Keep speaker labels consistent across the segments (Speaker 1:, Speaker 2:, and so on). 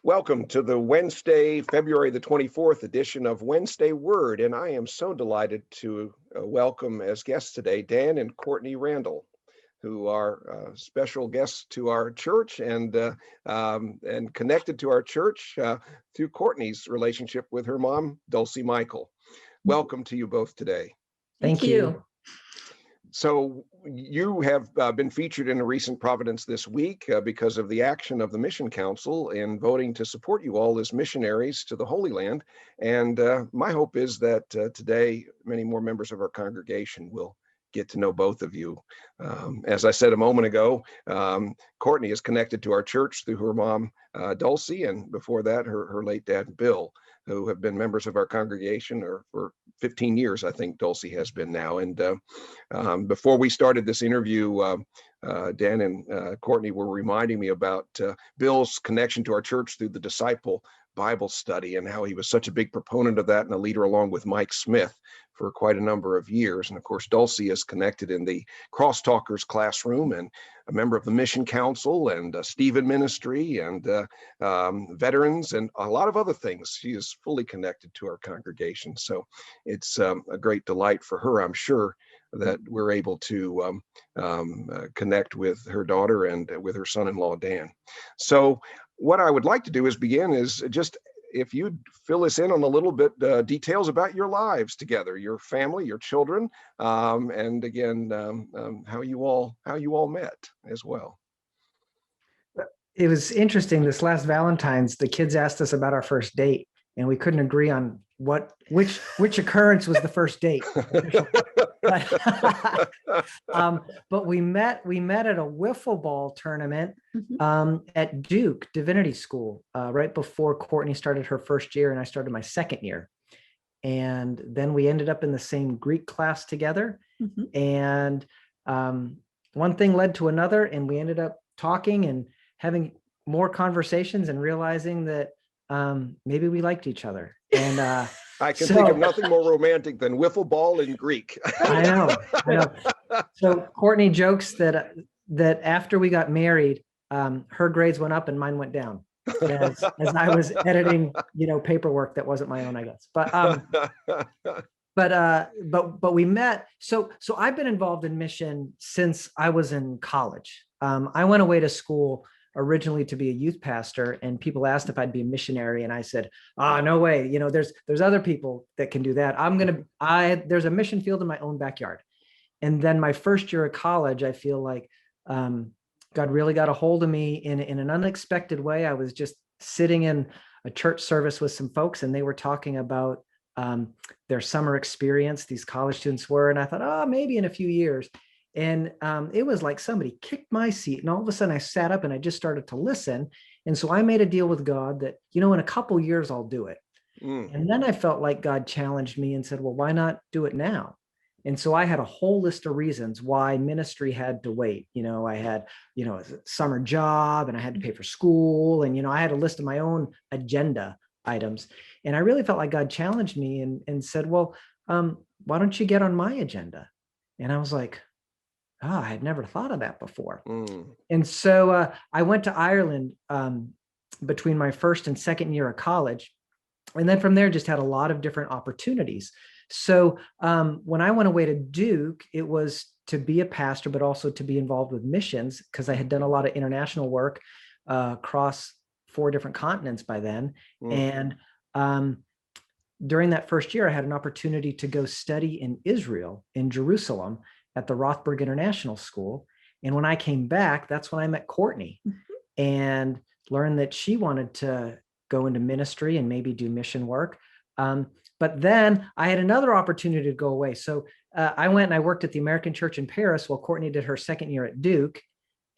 Speaker 1: Welcome to the Wednesday, February the 24th edition of Wednesday Word, and I am so delighted to welcome as guests today Dan and Courtney Randall, who are special guests to our church and connected to our church through Courtney's relationship with her mom, Dulcie Michael. Welcome to you both today.
Speaker 2: Thank you.
Speaker 1: So you have been featured in a recent Providence this week because of the action of the Mission Council in voting to support you all as missionaries to the Holy Land. And my hope is that today many more members of our congregation will get to know both of you. As I said a moment ago, Courtney is connected to our church through her mom, Dulcie, and before that, her late dad, Bill, who have been members of our congregation for 15 years, I think Dulcie has been now. And before we started this interview, Dan and Courtney were reminding me about Bill's connection to our church through the Disciple Bible study and how he was such a big proponent of that and a leader along with Mike Smith for quite a number of years. And of course, Dulcie is connected in the Crosstalkers classroom and a member of the Mission Council and Stephen Ministry and veterans and a lot of other things. She is fully connected to our congregation. So it's a great delight for her, I'm sure, that we're able to connect with her daughter and with her son-in-law, Dan. So what I would like to do is begin is just if you'd fill us in on a little bit details about your lives together, your family, your children, and again, how you all met as well.
Speaker 2: It was interesting. This last Valentine's, the kids asked us about our first date, and we couldn't agree on which occurrence was the first date. But we met at a wiffle ball tournament at Duke Divinity School right before Courtney started her first year and I started my second year. And then we ended up in the same Greek class together. And one thing led to another, and we ended up talking and having more conversations and realizing that maybe we liked each other. And
Speaker 1: I can think of nothing more romantic than wiffle ball in Greek.
Speaker 2: I know. So Courtney jokes that after we got married, her grades went up and mine went down as I was editing, paperwork that wasn't my own, I guess. But we met. So I've been involved in mission since I was in college. I went away to school originally to be a youth pastor, and people asked if I'd be a missionary, and I said, no way. There's other people that can do that. There's a mission field in my own backyard. And then my first year of college, I feel like God really got a hold of me in an unexpected way. I was just sitting in a church service with some folks, and they were talking about their summer experience, these college students were, and I thought, maybe in a few years. And it was like somebody kicked my seat, and all of a sudden I sat up and I just started to listen. And so I made a deal with God that, in a couple years I'll do it. And then I felt like God challenged me and said, well, why not do it now? And so I had a whole list of reasons why ministry had to wait. I had, a summer job, and I had to pay for school. And, I had a list of my own agenda items. And I really felt like God challenged me and said, well, why don't you get on my agenda? And I was like, I had never thought of that before. And so I went to Ireland between my first and second year of college. And then from there, just had a lot of different opportunities. So when I went away to Duke, it was to be a pastor, but also to be involved with missions, because I had done a lot of international work across 4 different continents by then. And during that first year, I had an opportunity to go study in Israel, in Jerusalem, at the Rothberg International School. And when I came back, that's when I met Courtney and learned that she wanted to go into ministry and maybe do mission work. But then I had another opportunity to go away. So I went and I worked at the American Church in Paris while Courtney did her second year at Duke.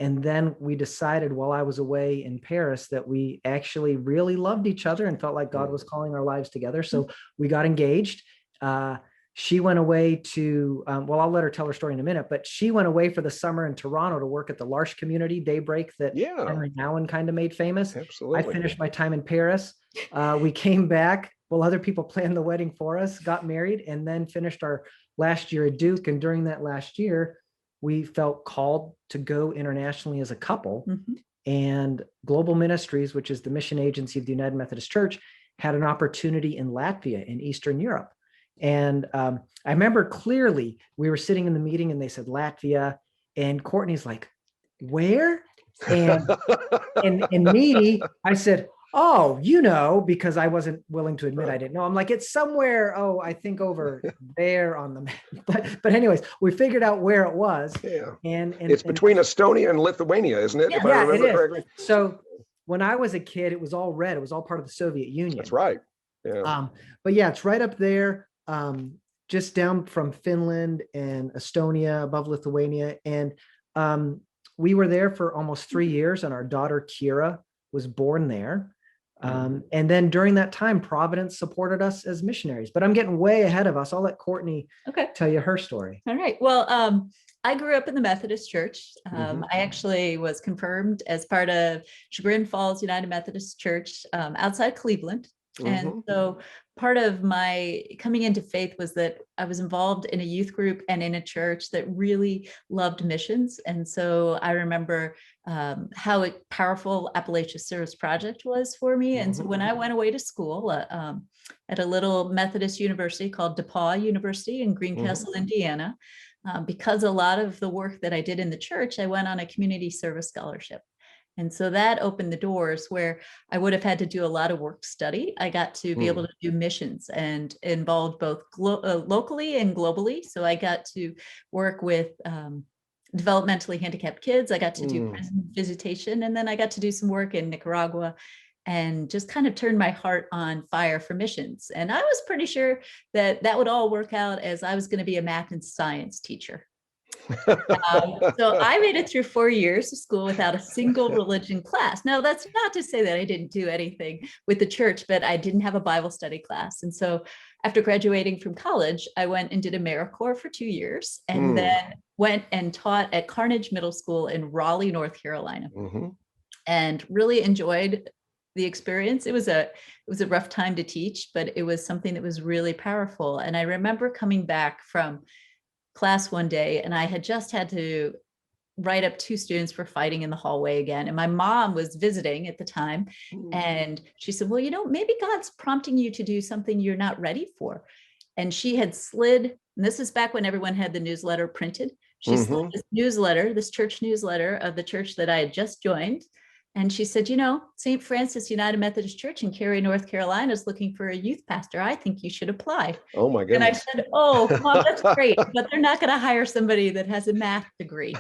Speaker 2: And then we decided while I was away in Paris that we actually really loved each other and felt like God was calling our lives together. So we got engaged. She went away to, I'll let her tell her story in a minute, but she went away for the summer in Toronto to work at the L'Arche community, Daybreak, that Henry Nouwen kind of made famous. Absolutely. I finished my time in Paris. We came back while other people planned the wedding for us, got married, and then finished our last year at Duke. And during that last year, we felt called to go internationally as a couple. and Global Ministries, which is the mission agency of the United Methodist Church, had an opportunity in Latvia in Eastern Europe. And I remember clearly we were sitting in the meeting and they said Latvia, and Courtney's like, where? And me, I said, oh, because I wasn't willing to admit I didn't know. I'm like, it's somewhere. Oh, I think over there on the map. But anyways, we figured out where it was.
Speaker 1: Yeah.
Speaker 2: And
Speaker 1: it's between Estonia and Lithuania, isn't it? If I remember correctly.
Speaker 2: So when I was a kid, it was all red. It was all part of the Soviet Union.
Speaker 1: That's right. Yeah.
Speaker 2: But yeah, it's right up there, just down from Finland and Estonia, above Lithuania. And we were there for almost 3 years, and our daughter Kira was born there. And then during that time, Providence supported us as missionaries. But I'm getting way ahead of us. I'll let Courtney tell you her story.
Speaker 3: All right. Well, I grew up in the Methodist Church. I actually was confirmed as part of Chagrin Falls United Methodist Church outside Cleveland. And so part of my coming into faith was that I was involved in a youth group and in a church that really loved missions. And so I remember how powerful Appalachia Service Project was for me. And so when I went away to school at a little Methodist university called DePauw University in Greencastle, Indiana, because a lot of the work that I did in the church, I went on a community service scholarship. And so that opened the doors where I would have had to do a lot of work study. I got to be able to do missions and involved both locally and globally. So I got to work with developmentally handicapped kids. I got to do prison visitation, and then I got to do some work in Nicaragua and just kind of turned my heart on fire for missions. And I was pretty sure that that would all work out as I was going to be a math and science teacher. So I made it through 4 years of school without a single religion class. Now, that's not to say that I didn't do anything with the church, but I didn't have a Bible study class. And so after graduating from college, I went and did AmeriCorps for 2 years and then went and taught at Carnegie Middle School in Raleigh, North Carolina, and really enjoyed the experience. It was a rough time to teach, but it was something that was really powerful. And I remember coming back from class one day, and I had just had to write up 2 students for fighting in the hallway again. And my mom was visiting at the time. And she said, well, maybe God's prompting you to do something you're not ready for. And she had slid, and this is back when everyone had the newsletter printed. She slid this newsletter, this church newsletter of the church that I had just joined. And she said, St. Francis United Methodist Church in Cary, North Carolina is looking for a youth pastor. I think you should apply.
Speaker 1: Oh my goodness.
Speaker 3: And I said, oh, Mom, that's great, but they're not going to hire somebody that has a math degree.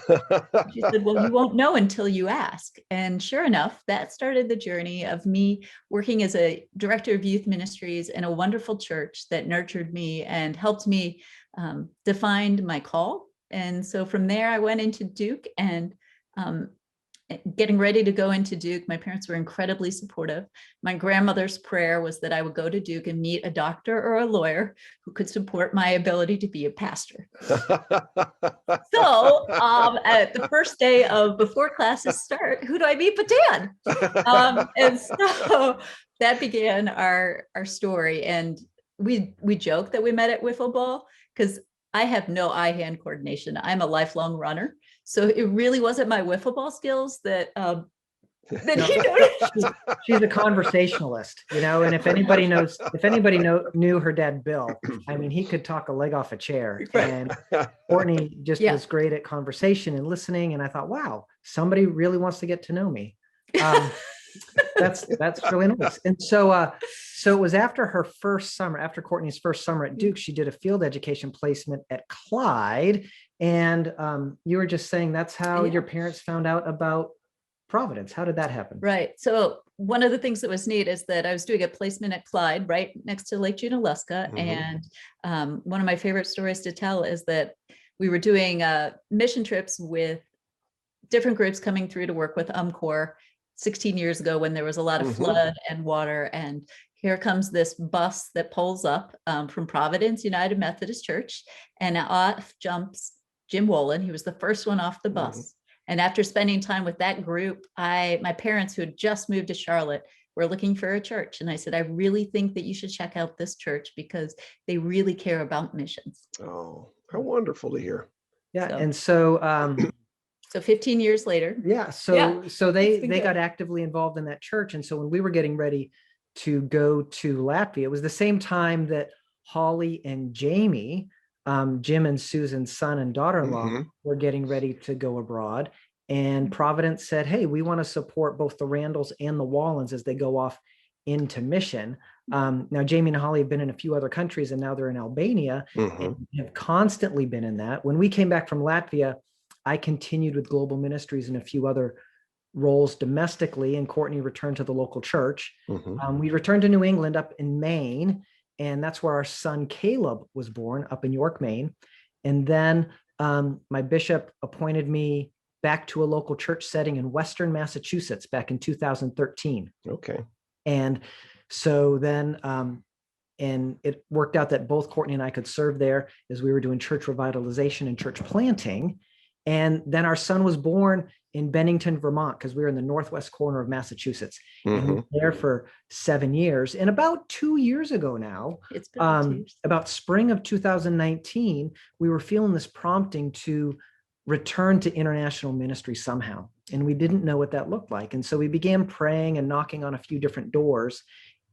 Speaker 3: She said, well, you won't know until you ask. And sure enough, that started the journey of me working as a director of youth ministries in a wonderful church that nurtured me and helped me define my call. And so from there, I went into Duke, and getting ready to go into Duke, my parents were incredibly supportive. My grandmother's prayer was that I would go to Duke and meet a doctor or a lawyer who could support my ability to be a pastor. So at the first day before classes start, who do I meet but Dad? And so that began our story. And we joked that we met at wiffle ball because I have no eye-hand coordination. I'm a lifelong runner. So it really wasn't my wiffle ball skills that he noticed.
Speaker 2: She's a conversationalist, and if anybody knew her dad, Bill, I mean, he could talk a leg off a chair. And Courtney just was great at conversation and listening. And I thought, wow, somebody really wants to get to know me. That's really nice. And so it was after Courtney's first summer at Duke, she did a field education placement at Clyde. And you were just saying that's how your parents found out about Providence. How did that happen?
Speaker 3: Right. So one of the things that was neat is that I was doing a placement at Clyde, right next to Lake Junaluska. And one of my favorite stories to tell is that we were doing mission trips with different groups coming through to work with UMCOR 16 years ago when there was a lot of flood and water. And here comes this bus that pulls up from Providence United Methodist Church, and off jumps Jim Wolin. He was the first one off the bus. And after spending time with that group, my parents, who had just moved to Charlotte, were looking for a church. And I said, I really think that you should check out this church because they really care about missions.
Speaker 1: Oh, how wonderful to hear.
Speaker 2: Yeah. And so
Speaker 3: So 15 years later.
Speaker 2: Yeah. So they got actively involved in that church. And so when we were getting ready to go to Latvia, it was the same time that Holly and Jamie, Jim and Susan's son and daughter-in-law, were getting ready to go abroad. And Providence said, hey, we want to support both the Randalls and the Wallens as they go off into mission. Now, Jamie and Holly have been in a few other countries, and now they're in Albania and have constantly been in that. When we came back from Latvia, I continued with global ministries and a few other roles domestically, and Courtney returned to the local church. We returned to New England up in Maine, and that's where our son Caleb was born, up in York, Maine. And then my bishop appointed me back to a local church setting in Western Massachusetts back in 2013.
Speaker 1: Okay.
Speaker 2: And so then, and it worked out that both Courtney and I could serve there as we were doing church revitalization and church planting. And then our son was born in Bennington, Vermont, because we were in the northwest corner of Massachusetts. And we were there for 7 years. And about 2 years ago now,
Speaker 3: It's been 2 years.
Speaker 2: about spring of 2019, we were feeling this prompting to return to international ministry somehow. And we didn't know what that looked like. And so we began praying and knocking on a few different doors.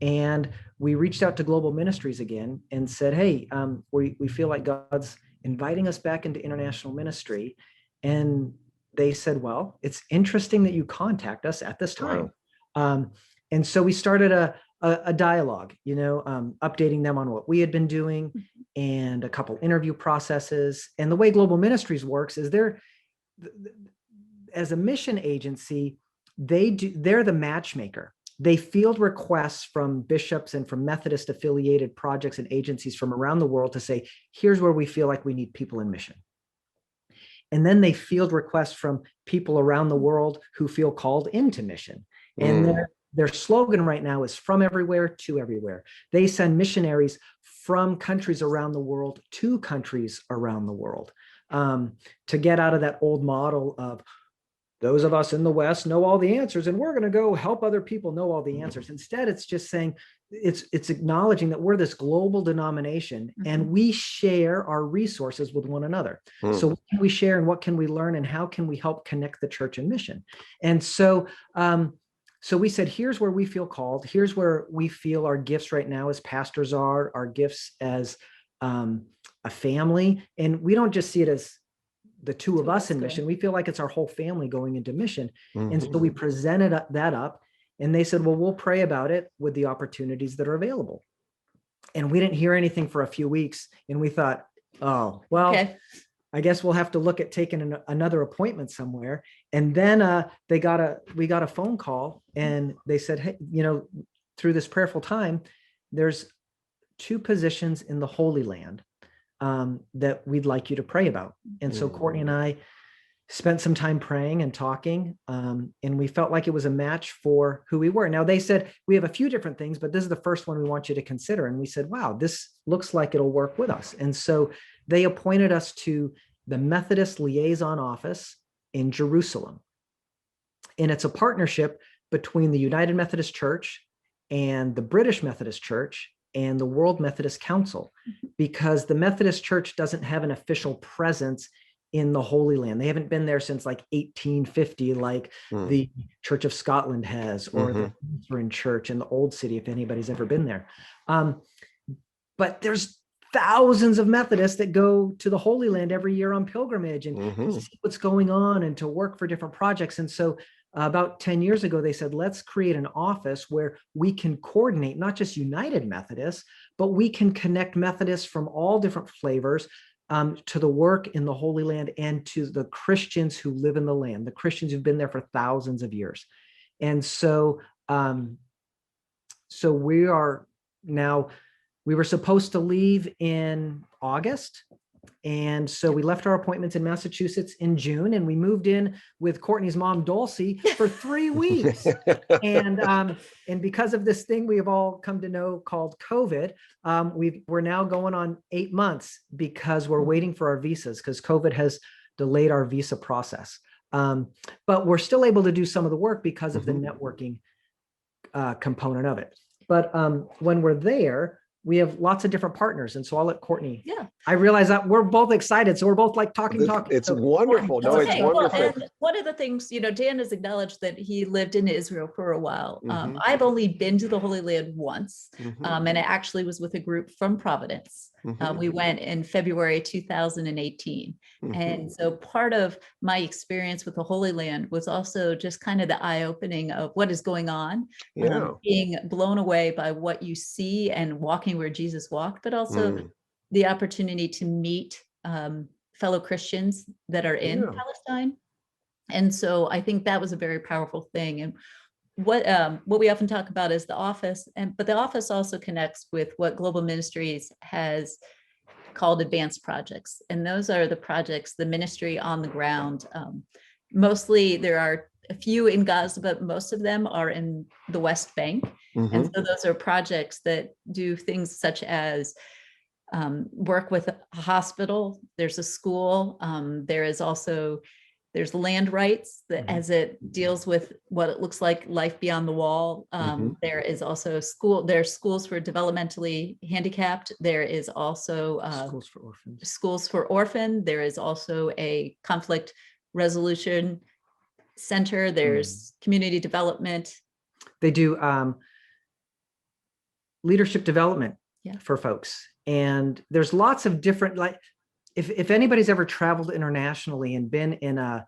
Speaker 2: And we reached out to Global Ministries again and said, hey, we feel like God's inviting us back into international ministry. And they said, well, it's interesting that you contact us at this time. And so we started a dialogue, updating them on what we had been doing and a couple interview processes. And the way Global Ministries works is as a mission agency, they're the matchmaker. They field requests from bishops and from Methodist affiliated projects and agencies from around the world to say, here's where we feel like we need people in mission. And then they field requests from people around the world who feel called into mission. And their slogan right now is from everywhere to everywhere. They send missionaries from countries around the world to countries around the world, to get out of that old model of those of us in the West know all the answers and we're going to go help other people know all the answers. Instead, it's just saying, it's acknowledging that we're this global denomination and we share our resources with one another. So what can we share and what can we learn and how can we help connect the church and mission? And so, so we said, here's where we feel called. Here's where we feel our gifts right now as pastors are, our gifts as a family. And we don't just see it as the two of us in mission. We feel like it's our whole family going into mission. And so we presented that up and they said, well, we'll pray about it with the opportunities that are available. And we didn't hear anything for a few weeks. And we thought, oh, well, okay, I guess we'll have to look at taking another appointment somewhere. And then we got a phone call and they said, hey, through this prayerful time, there's 2 positions in the Holy Land that we'd like you to pray about. And so Courtney and I spent some time praying and talking, and we felt like it was a match for who we were. Now they said, we have a few different things, but this is the first one we want you to consider. And we said, wow, this looks like it'll work with us. And so they appointed us to the Methodist Liaison Office in Jerusalem. And it's a partnership between the United Methodist Church and the British Methodist Church and the World Methodist Council, because the Methodist Church doesn't have an official presence in the Holy Land. They haven't been there since like 1850, like the Church of Scotland has, or the Lutheran Church in the Old City, if anybody's ever been there. But there's thousands of Methodists that go to the Holy Land every year on pilgrimage and see what's going on and to work for different projects. And so about 10 years ago, they said, let's create an office where we can coordinate not just United Methodists, but we can connect Methodists from all different flavors to the work in the Holy Land and to the Christians who live in the land, the Christians who've been there for thousands of years. And so, so we are now, we were supposed to leave in August. And so we left our appointments in Massachusetts in June, and we moved in with Courtney's mom, Dulcie, for 3 weeks. And because of this thing we have all come to know called COVID, we're now going on 8 months because we're waiting for our visas, because COVID has delayed our visa process. But we're still able to do some of the work because of the networking component of it. But when we're there, we have lots of different partners. And so I'll let Courtney.
Speaker 3: Yeah.
Speaker 2: I realize that we're both excited. So we're both like talking.
Speaker 1: It's
Speaker 2: So,
Speaker 1: wonderful. No, it's
Speaker 3: Okay,
Speaker 1: wonderful.
Speaker 3: well, and one of the things, Dan has acknowledged that he lived in Israel for a while.
Speaker 1: Mhm.
Speaker 3: I've only been to the Holy Land once,
Speaker 1: Mhm.
Speaker 3: and it actually was with a group from Providence.
Speaker 1: Mhm.
Speaker 3: We went in February 2018.
Speaker 1: Mhm.
Speaker 3: And so part of my experience with the Holy Land was also just kind of the eye-opening of what is going on,
Speaker 1: Yeah.
Speaker 3: being blown away by what you see and walking where Jesus walked, but also
Speaker 1: Mm.
Speaker 3: the opportunity to meet fellow Christians that are in
Speaker 1: Yeah.
Speaker 3: Palestine. And so I think that was a very powerful thing. And what we often talk about is the office, but the office also connects with what Global Ministries has called advanced projects. And those are the projects, the ministry on the ground. Mostly there are a few in Gaza, but most of them are in the West Bank.
Speaker 1: Mhm.
Speaker 3: And so those are projects that do things such as work with a hospital, there's a school, there's land rights that as it deals with what it looks like life beyond the wall. There is also there's schools for developmentally handicapped. There is also
Speaker 2: schools for orphans.
Speaker 3: Schools for orphan. There is also a conflict resolution center. There's community development.
Speaker 2: They do leadership development for folks. And there's lots of different, like, if anybody's ever traveled internationally and been in a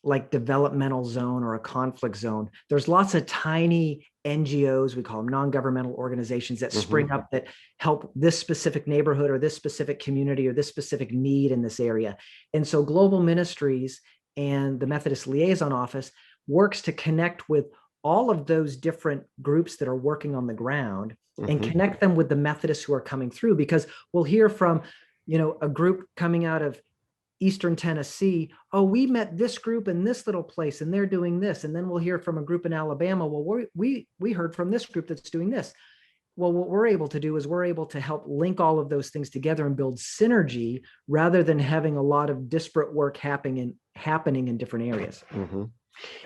Speaker 2: like developmental zone or a conflict zone, there's lots of tiny NGOs, we call them non-governmental organizations, that spring up that help this specific neighborhood or this specific community or this specific need in this area. And so Global Ministries and the Methodist Liaison Office works to connect with all of those different groups that are working on the ground and connect them with the Methodists who are coming through, because we'll hear from, a group coming out of Eastern Tennessee. Oh, we met this group in this little place and they're doing this. And then we'll hear from a group in Alabama. Well, we heard from this group that's doing this. Well, what we're able to do is we're able to help link all of those things together and build synergy rather than having a lot of disparate work happening in different areas. And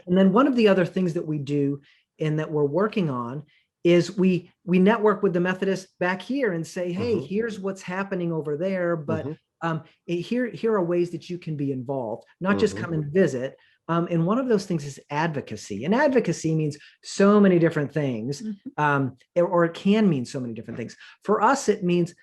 Speaker 2: then one of the other things that we do and that we're working on is we network with the Methodists back here and say, hey, here's what's happening over there, but here are ways that you can be involved, not just come and visit. And one of those things is advocacy. And advocacy means so many different things, or it can mean so many different things. For us, it means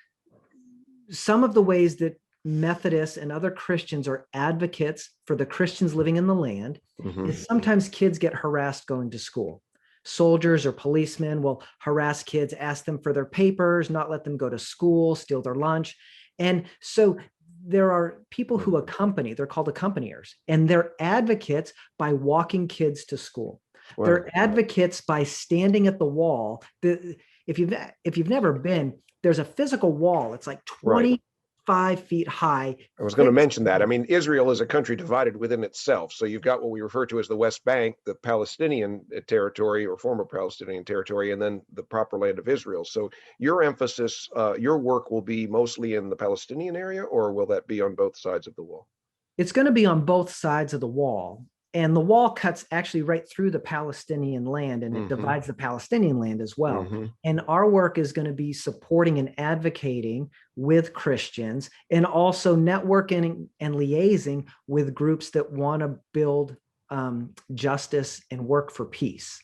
Speaker 2: some of the ways that Methodists and other Christians are advocates for the Christians living in the land is sometimes kids get harassed going to school. Soldiers or policemen will harass kids, ask them for their papers, not let them go to school, steal their lunch. And so there are people who accompany, they're called accompaniers, and they're advocates by walking kids to school. Wow. They're advocates by standing at the wall. If you've never been, there's a physical wall. It's like 25 feet high.
Speaker 1: I was going to mention that. I mean, Israel is a country divided within itself. So you've got what we refer to as the West Bank, the Palestinian territory or former Palestinian territory, and then the proper land of Israel. So your emphasis, your work will be mostly in the Palestinian area, or will that be on both sides of the wall?
Speaker 2: It's going to be on both sides of the wall. And the wall cuts actually right through the Palestinian land, and it divides the Palestinian land as well. And our work is going to be supporting and advocating with Christians, and also networking and liaising with groups that want to build justice and work for peace.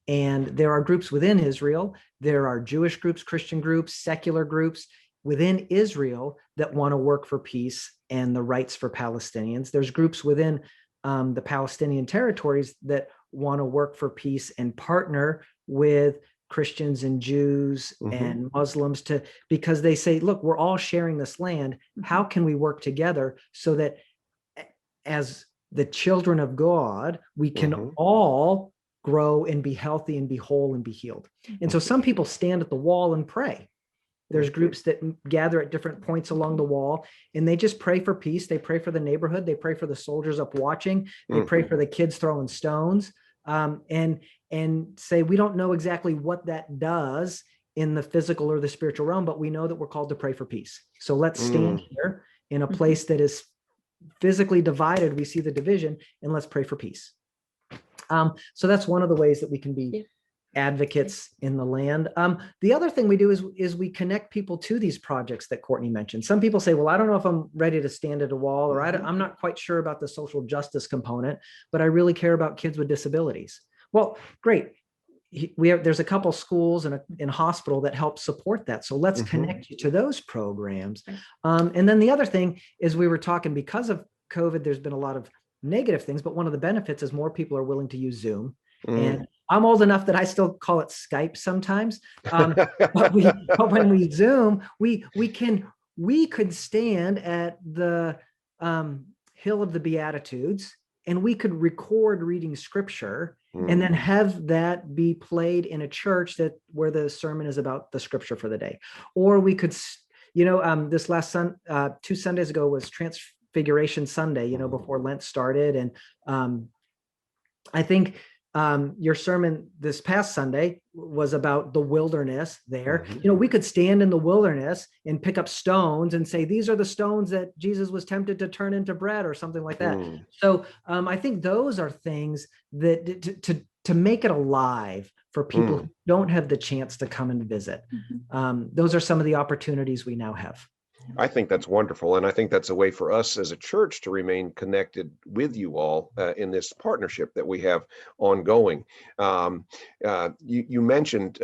Speaker 2: And there are groups within Israel. There are Jewish groups, Christian groups, secular groups within Israel that want to work for peace and the rights for Palestinians. There's groups within the Palestinian territories that want to work for peace and partner with Christians and Jews and Muslims because they say, look, we're all sharing this land. How can we work together so that as the children of God, we can all grow and be healthy and be whole and be healed? And so some people stand at the wall and pray. There's groups that gather at different points along the wall, and they just pray for peace. They pray for the neighborhood. They pray for the soldiers up watching. They pray for the kids throwing stones, and say, we don't know exactly what that does in the physical or the spiritual realm, but we know that we're called to pray for peace. So let's stand here in a place that is physically divided. We see the division, and let's pray for peace. So that's one of the ways that we can be advocates in the land. The other thing we do is we connect people to these projects that Courtney mentioned. Some people say, well, I don't know if I'm ready to stand at a wall, or I'm not quite sure about the social justice component, but I really care about kids with disabilities. Well, great. There's a couple schools and a hospital that help support that. So let's connect you to those programs. And then the other thing is, we were talking, because of COVID, there's been a lot of negative things, but one of the benefits is more people are willing to use Zoom. And I'm old enough that I still call it Skype sometimes. But when we Zoom, we could stand at the Hill of the Beatitudes, and we could record reading scripture and then have that be played in a church where the sermon is about the scripture for the day. Or we could, this last 2 Sundays ago was Transfiguration Sunday, before Lent started. And I think your sermon this past Sunday was about the wilderness there. We could stand in the wilderness and pick up stones and say, these are the stones that Jesus was tempted to turn into bread, or something like that. So I think those are things that to make it alive for people who don't have the chance to come and visit. Those are some of the opportunities we now have.
Speaker 1: I think that's wonderful. And I think that's a way for us as a church to remain connected with you all in this partnership that we have ongoing. You mentioned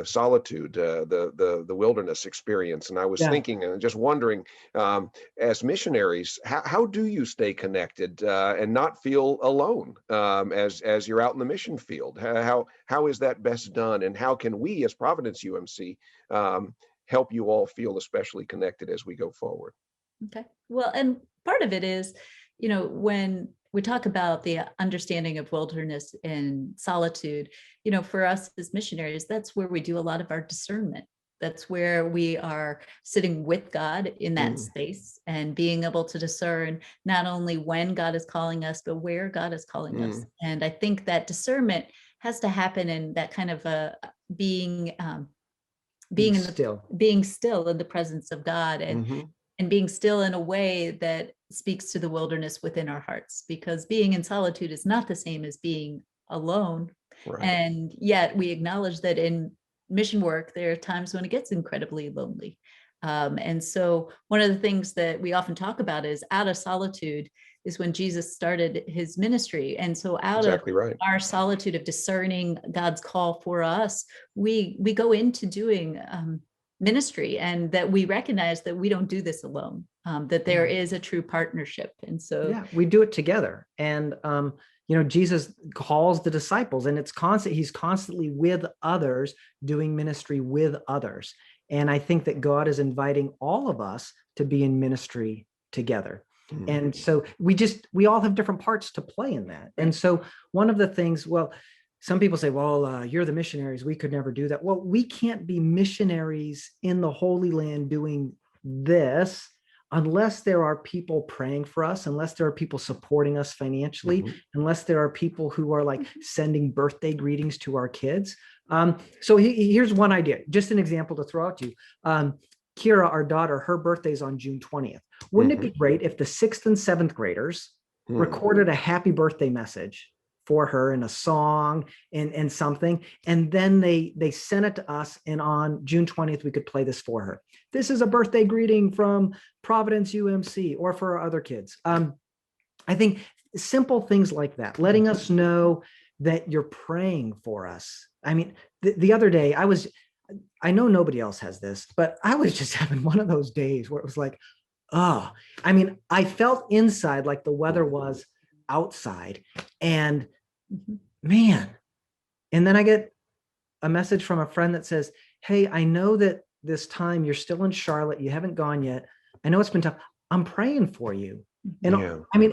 Speaker 1: Solitude, the wilderness experience. And I was thinking and just wondering, as missionaries, how do you stay connected and not feel alone as you're out in the mission field? How is that best done? And how can we as Providence UMC help you all feel especially connected as we go forward?
Speaker 3: Okay. Well, and part of it is, when we talk about the understanding of wilderness and solitude, for us as missionaries, that's where we do a lot of our discernment. That's where we are sitting with God in that space and being able to discern not only when God is calling us, but where God is calling us. And I think that discernment has to happen in that kind of being still in the presence of God, and being still in a way that speaks to the wilderness within our hearts, because being in solitude is not the same as being alone. Right. And yet we acknowledge that in mission work, there are times when it gets incredibly lonely. And so one of the things that we often talk about is, out of solitude is when Jesus started his ministry. And so out of our solitude of discerning God's call for us, we go into doing ministry, and that we recognize that we don't do this alone, that there is a true partnership. And so
Speaker 2: we do it together. And Jesus calls the disciples, and it's constant. He's constantly with others, doing ministry with others. And I think that God is inviting all of us to be in ministry together. And so we all have different parts to play in that. And so one of the things, some people say, you're the missionaries, we could never do that. Well, we can't be missionaries in the Holy Land doing this unless there are people praying for us, unless there are people supporting us financially, unless there are people who are like sending birthday greetings to our kids. So here's one idea, just an example to throw out to you. Kira, our daughter, her birthday's on June 20th. Wouldn't it be great if the 6th and 7th graders recorded a happy birthday message for her in a song and something, and then they sent it to us, and on June 20th, we could play this for her. This is a birthday greeting from Providence UMC, or for our other kids. I think simple things like that, letting us know that you're praying for us. I mean, the other day I know nobody else has this, but I was just having one of those days where it was like, I felt inside like the weather was outside, and man. And then I get a message from a friend that says, hey, I know that this time you're still in Charlotte, you haven't gone yet. I know it's been tough. I'm praying for you. And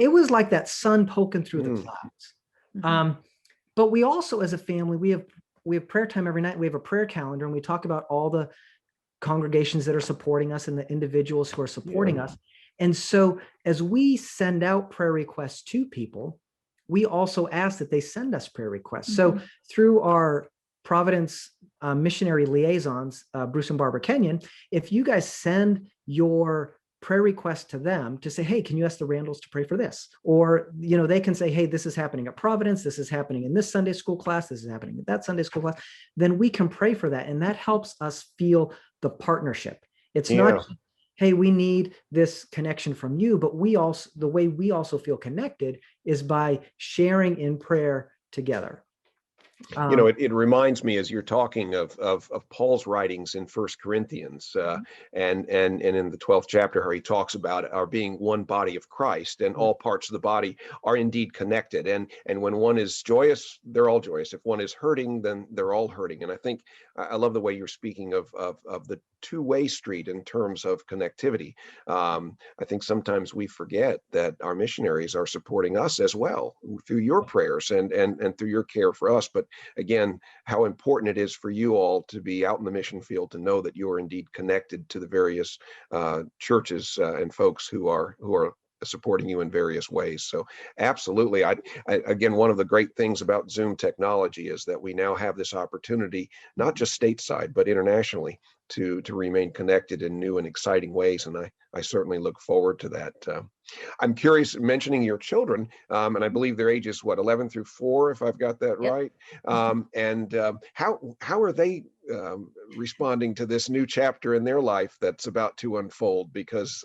Speaker 2: it was like that sun poking through the clouds. But we also, as a family, we have prayer time every night. We have a prayer calendar, and we talk about all the congregations that are supporting us and the individuals who are supporting us. And so as we send out prayer requests to people, we also ask that they send us prayer requests. So through our Providence missionary liaisons, Bruce and Barbara Kenyon, if you guys send your prayer requests to them to say, hey, can you ask the Randalls to pray for this? Or, they can say, hey, this is happening at Providence. This is happening in this Sunday school class. This is happening at that Sunday school class. Then we can pray for that. And that helps us feel the partnership. It's not, hey, we need this connection from you, but the way we also feel connected is by sharing in prayer together.
Speaker 1: It reminds me, as you're talking, of Paul's writings in First Corinthians, and in the 12th chapter, how he talks about our being one body of Christ, and all parts of the body are indeed connected. And when one is joyous, they're all joyous. If one is hurting, then they're all hurting. And I think I love the way you're speaking of the two-way street in terms of connectivity. I think sometimes we forget that our missionaries are supporting us as well through your prayers and through your care for us. But again, how important it is for you all to be out in the mission field, to know that you are indeed connected to the various churches and folks who are supporting you in various ways. So absolutely. Again, one of the great things about Zoom technology is that we now have this opportunity, not just stateside, but internationally, to remain connected in new and exciting ways. And I certainly look forward to that. I'm curious, mentioning your children, and I believe their ages, 11 through 4, if I've got that right. How are they responding to this new chapter in their life that's about to unfold? Because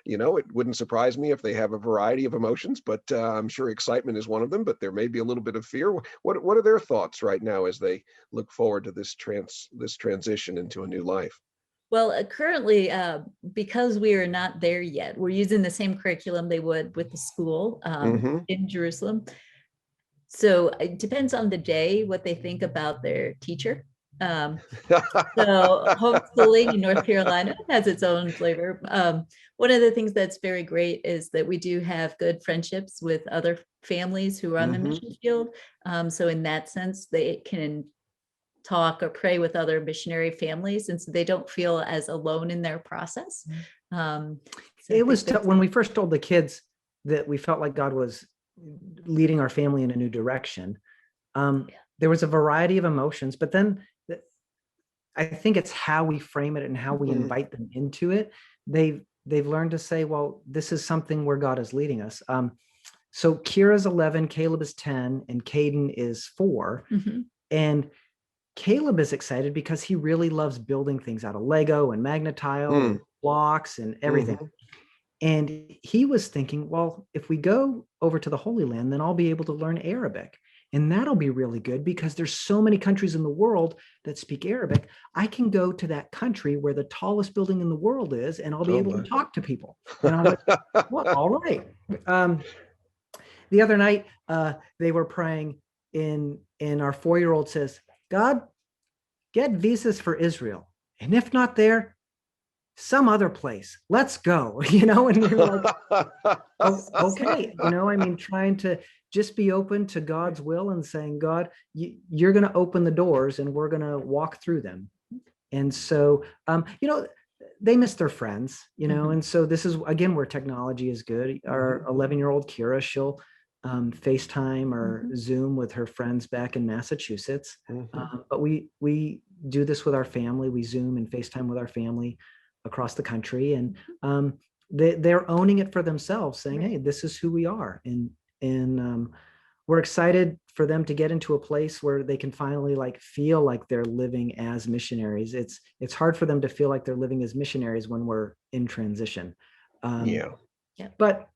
Speaker 1: it wouldn't surprise me if they have a variety of emotions, but I'm sure excitement is one of them. But there may be a little bit of fear. What are their thoughts right now as they look forward to this transition into a new life?
Speaker 3: Well, currently, because we are not there yet, we're using the same curriculum they would with the school in Jerusalem. So it depends on the day what they think about their teacher. So homeschooling in North Carolina has its own flavor. One of the things that's very great is that we do have good friendships with other families who are on the mission field. So in that sense, they can talk or pray with other missionary families, and so they don't feel as alone in their process.
Speaker 2: It was when we first told the kids that we felt like God was leading our family in a new direction. There was a variety of emotions, but then I think it's how we frame it and how we invite them into it. They've learned to say, well, this is something where God is leading us. So Kira's 11, Caleb is 10, and Caden is 4. And Caleb is excited because he really loves building things out of Lego and magnetile and blocks and everything. And he was thinking, well, if we go over to the Holy Land, then I'll be able to learn Arabic. And that'll be really good because there's so many countries in the world that speak Arabic. I can go to that country where the tallest building in the world is, and I'll be able to talk to people. And I'm like, well, all right. The other night, they were praying and our 4-year-old says, God, get visas for Israel. And if not there, some other place. Let's go, and we're like, okay, trying to just be open to God's will and saying, God, you're going to open the doors and we're going to walk through them. And so, they miss their friends, and so this is, again, where technology is good. Our 11-year-old Kira, she'll FaceTime or Zoom with her friends back in Massachusetts. But we do this with our family. We Zoom and FaceTime with our family across the country. And they're owning it for themselves, saying, hey, this is who we are. And we're excited for them to get into a place where they can finally feel like they're living as missionaries. It's hard for them to feel like they're living as missionaries when we're in transition. But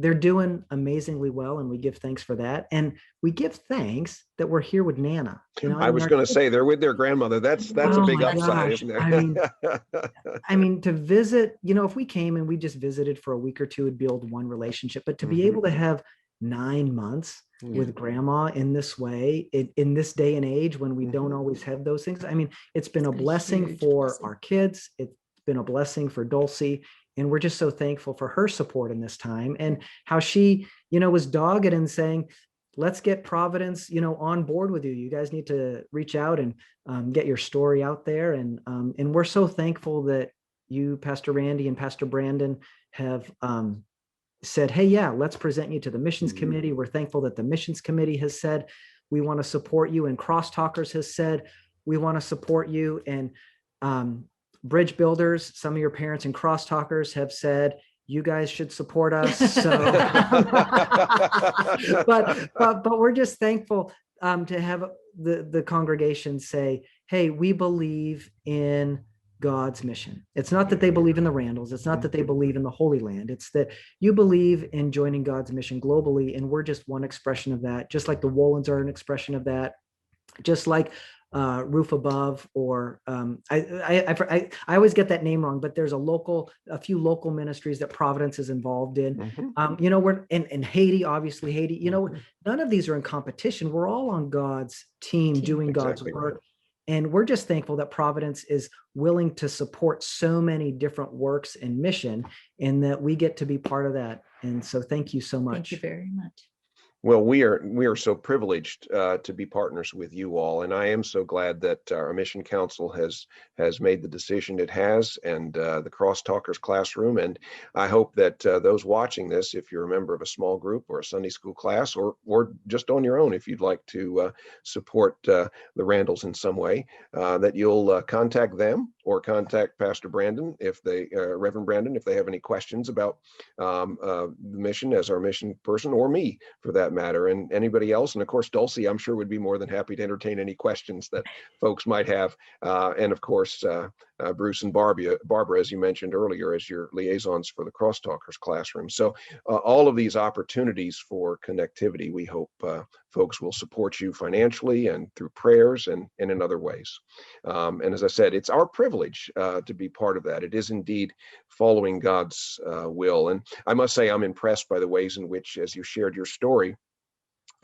Speaker 2: they're doing amazingly well, and we give thanks for that. And we give thanks that we're here with Nana.
Speaker 1: I was going to say they're with their grandmother. That's a big upside, isn't
Speaker 2: it? To visit, if we came and we just visited for a week or two, it'd build one relationship. But to be able to have 9 months with grandma in this way, in this day and age when we don't always have those things. It's been a blessing for our kids. It's been a blessing for Dulcie. And we're just so thankful for her support in this time, and how she, was dogged and saying, let's get Providence, on board with you. You guys need to reach out and get your story out there. And we're so thankful that you, Pastor Randy and Pastor Brandon, have said, hey, yeah, let's present you to the missions committee. We're thankful that the missions committee has said, we want to support you. And Crosstalkers has said, we want to support you. And bridge builders, some of your parents and crosstalkers have said, you guys should support us. So, but we're just thankful to have the congregation say, hey, we believe in God's mission. It's not that they believe in the Randalls. It's not that they believe in the Holy Land. It's that you believe in joining God's mission globally. And we're just one expression of that, just like the Wolans are an expression of that, just like Roof Above, or I always get that name wrong, but there's a few local ministries that Providence is involved in. We're in Haiti, obviously Haiti, none of these are in competition. We're all on God's team doing God's work. Right. And we're just thankful that Providence is willing to support so many different works and mission, and that we get to be part of that. And so thank you so much.
Speaker 3: Thank you very much.
Speaker 1: Well, we are so privileged to be partners with you all, and I am so glad that our Mission Council has made the decision it has, and the Crosstalkers Classroom. And I hope that those watching this, if you're a member of a small group or a Sunday school class, or just on your own, if you'd like to support the Randalls in some way, that you'll contact them or contact Pastor Brandon, Reverend Brandon, if they have any questions about the mission as our mission person, or me for that matter, and anybody else. And of course, Dulcie, I'm sure, would be more than happy to entertain any questions that folks might have. And of course, Bruce and Barbara, as you mentioned earlier, as your liaisons for the Crosstalkers Classroom. So all of these opportunities for connectivity, we hope folks will support you financially and through prayers and in other ways. And as I said, it's our privilege to be part of that. It is indeed following God's will. And I must say, I'm impressed by the ways in which, as you shared your story,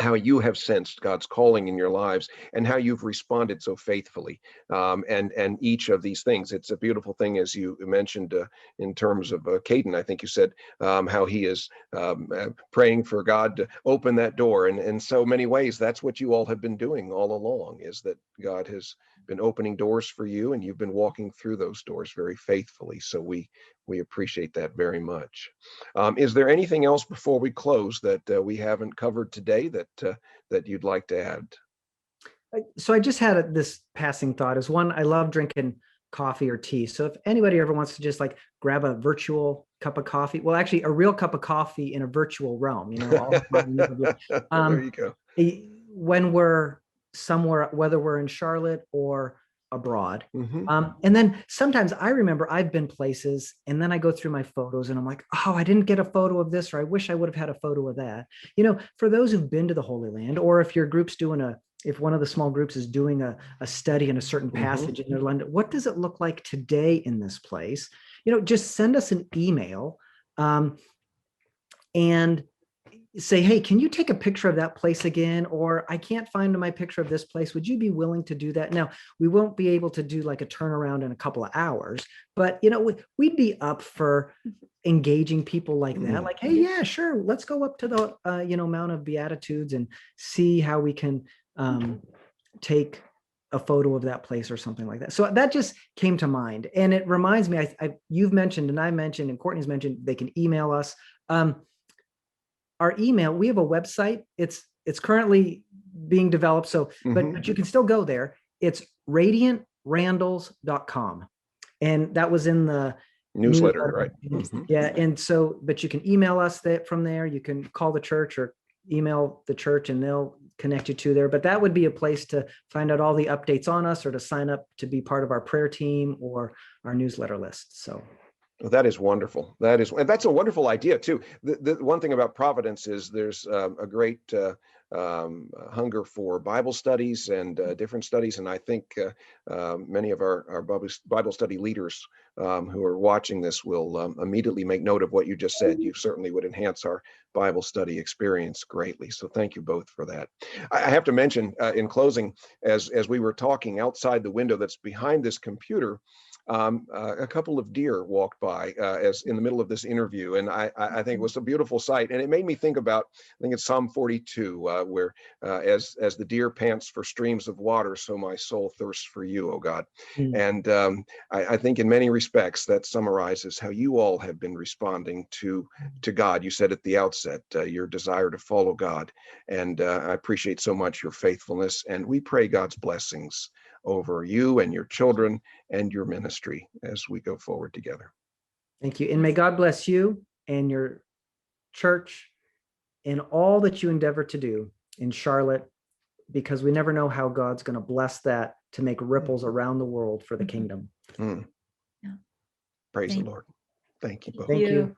Speaker 1: how you have sensed God's calling in your lives and how you've responded so faithfully. And each of these things, it's a beautiful thing, as you mentioned in terms of Caden, I think you said how he is praying for God to open that door. And in so many ways, that's what you all have been doing all along, is that God has been opening doors for you, and you've been walking through those doors very faithfully. So we appreciate that very much. Is there anything else before we close that we haven't covered today that you'd like to add?
Speaker 2: So I just had this passing thought. Is one, I love drinking coffee or tea. So if anybody ever wants to just like grab a virtual cup of coffee, well, actually a real cup of coffee in a virtual realm,
Speaker 1: There you go.
Speaker 2: When we're somewhere, whether we're in Charlotte or abroad.
Speaker 1: Mm-hmm.
Speaker 2: And then sometimes I remember I've been places, and then I go through my photos and I'm like, oh, I didn't get a photo of this, or I wish I would have had a photo of that. For those who've been to the Holy Land, or if your group's if one of the small groups is doing a study in a certain passage in their London, what does it look like today in this place? Just send us an email and say, hey, can you take a picture of that place again? Or I can't find my picture of this place. Would you be willing to do that? Now, we won't be able to do like a turnaround in a couple of hours, but we'd be up for engaging people like that. Like, hey, yeah, sure. Let's go up to the, Mount of Beatitudes and see how we can take a photo of that place or something like that. So that just came to mind. And it reminds me, you've mentioned, and I mentioned, and Courtney's mentioned, they can email us. Our email, we have a website. It's currently being developed. So, but you can still go there. It's radiantrandalls.com. And that was in the
Speaker 1: newsletter, right?
Speaker 2: Yeah. And so, but you can email us from there. You can call the church or email the church, and they'll connect you to there. But that would be a place to find out all the updates on us, or to sign up to be part of our prayer team or our newsletter list. So
Speaker 1: well, that is wonderful. That's a wonderful idea too. The one thing about Providence is there's a great hunger for Bible studies and different studies, and I think many of our Bible study leaders who are watching this will immediately make note of what you just said. You certainly would enhance our Bible study experience greatly. So thank you both for that. I have to mention in closing, as we were talking, outside the window that's behind this computer, a couple of deer walked by as in the middle of this interview, and I think it was a beautiful sight. And it made me think about, I think it's Psalm 42, where as the deer pants for streams of water, so my soul thirsts for you, O God. And I think in many respects that summarizes how you all have been responding to God. You said at the outset your desire to follow God, and I appreciate so much your faithfulness, and we pray God's blessings over you and your children and your ministry as we go forward together.
Speaker 2: Thank you. And may God bless you and your church in all that you endeavor to do in Charlotte, because we never know how God's going to bless that to make ripples around the world for the kingdom.
Speaker 1: Praise the Lord. Thank you both.
Speaker 2: Thank you.